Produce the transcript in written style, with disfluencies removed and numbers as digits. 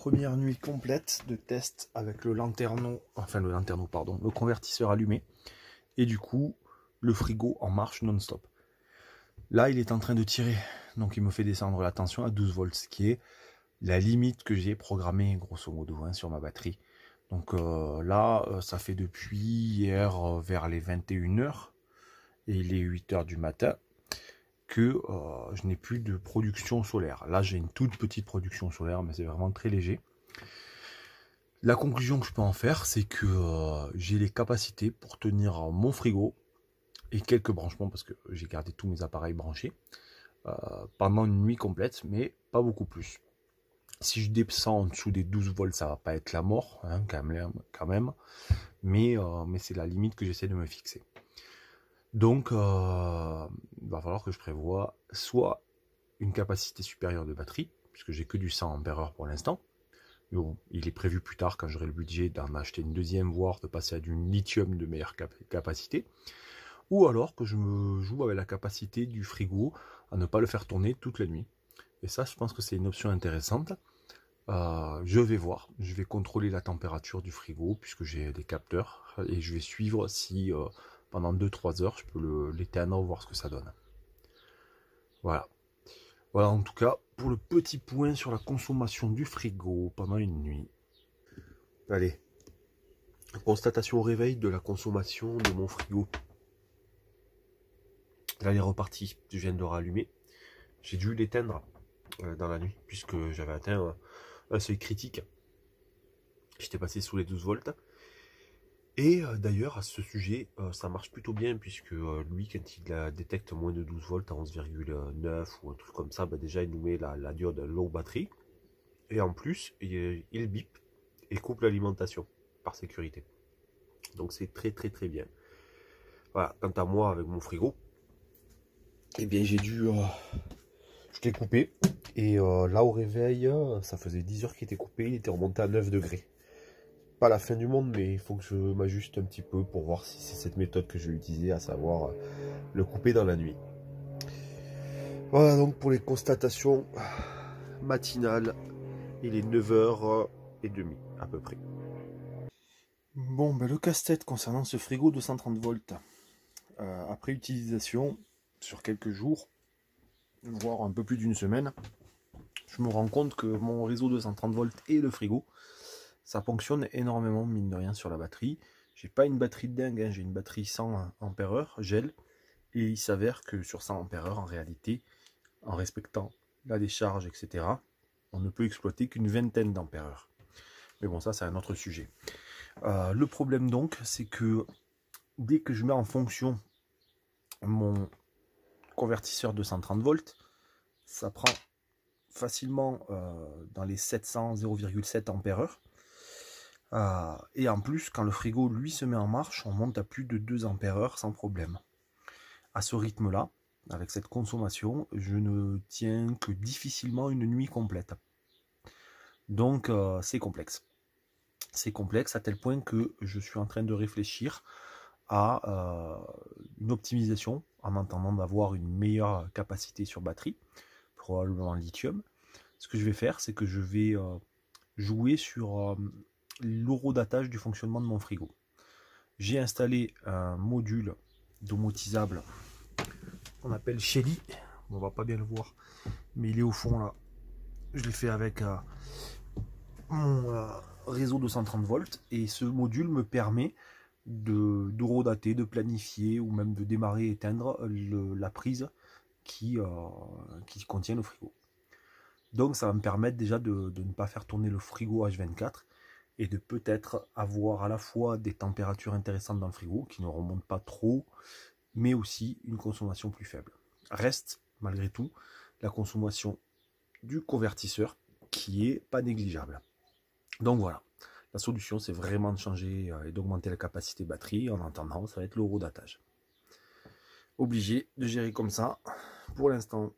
première nuit complète de test avec le convertisseur allumé et du coup le frigo en marche non-stop. Là il est en train de tirer, donc il me fait descendre la tension à 12 volts, ce qui est la limite que j'ai programmée grosso modo sur ma batterie. Donc là ça fait depuis hier vers les 21h et il est 8h du matin que je n'ai plus de production solaire. Là j'ai une toute petite production solaire, mais c'est vraiment très léger. La conclusion que je peux en faire, c'est que j'ai les capacités pour tenir mon frigo et quelques branchements, parce que j'ai gardé tous mes appareils branchés pendant une nuit complète, mais pas beaucoup plus. Si je descends en dessous des 12 volts, ça va pas être la mort, hein, quand même, mais c'est la limite que j'essaie de me fixer. Donc, il va falloir que je prévoie soit une capacité supérieure de batterie, puisque j'ai que du 100 Ah pour l'instant. Bon, il est prévu plus tard, quand j'aurai le budget, d'en acheter une deuxième, voire de passer à du lithium de meilleure capacité. Ou alors que je me joue avec la capacité du frigo à ne pas le faire tourner toute la nuit. Et ça, je pense que c'est une option intéressante. Je vais voir, je vais contrôler la température du frigo, puisque j'ai des capteurs, et je vais suivre si pendant 2-3 heures, je peux l'éteindre, voir ce que ça donne. Voilà. Voilà en tout cas pour le petit point sur la consommation du frigo pendant une nuit. Allez, constatation au réveil de la consommation de mon frigo. Là il est reparti, je viens de le rallumer. J'ai dû l'éteindre dans la nuit puisque j'avais atteint un seuil critique. J'étais passé sous les 12 volts. Et d'ailleurs à ce sujet ça marche plutôt bien, puisque lui quand il détecte moins de 12 volts à 11,9 ou un truc comme ça, déjà il nous met la diode low battery, et en plus il bip et coupe l'alimentation par sécurité. Donc c'est très bien. Voilà, quant à moi avec mon frigo, eh bien j'ai dû je l'ai coupé, et là au réveil ça faisait 10 heures qu'il était coupé, il était remonté à 9 degrés. Pas la fin du monde, mais il faut que je m'ajuste un petit peu pour voir si c'est cette méthode que je vais utiliser, à savoir le couper dans la nuit. Voilà donc pour les constatations matinales. Il est 9h30 à peu près. Bon, le casse-tête concernant ce frigo de 130 volts, après utilisation sur quelques jours, voire un peu plus d'une semaine, je me rends compte que mon réseau de 130 volts et le frigo, ça fonctionne énormément, mine de rien, sur la batterie. J'ai pas une batterie de dingue, hein, j'ai une batterie 100 Ah gel, et il s'avère que sur 100 Ah, en réalité, en respectant la décharge, etc., on ne peut exploiter qu'une vingtaine d'ampères-heure. Mais bon, ça c'est un autre sujet. Le problème donc, c'est que dès que je mets en fonction mon convertisseur de 130 volts, ça prend facilement dans les 700, 0,7 ampères-heure. Et en plus, quand le frigo lui se met en marche, on monte à plus de 2 ampères-heure sans problème. À ce rythme-là, avec cette consommation, je ne tiens que difficilement une nuit complète. Donc c'est complexe. C'est complexe à tel point que je suis en train de réfléchir à une optimisation, en attendant d'avoir une meilleure capacité sur batterie, probablement en lithium. Ce que je vais faire, c'est que je vais jouer sur l'horodatage du fonctionnement de mon frigo. J'ai installé un module domotisable qu'on appelle Shelly. On va pas bien le voir, mais il est au fond là. Je l'ai fait avec mon réseau de 130 volts, et ce module me permet d'horodater, de planifier, ou même de démarrer et éteindre la prise qui contient le frigo. Donc ça va me permettre déjà de ne pas faire tourner le frigo H24, et de peut-être avoir à la fois des températures intéressantes dans le frigo qui ne remontent pas trop, mais aussi une consommation plus faible. Reste malgré tout la consommation du convertisseur qui est pas négligeable. Donc voilà, la solution c'est vraiment de changer et d'augmenter la capacité batterie. En attendant, ça va être l'horodatage. Obligé de gérer comme ça pour l'instant.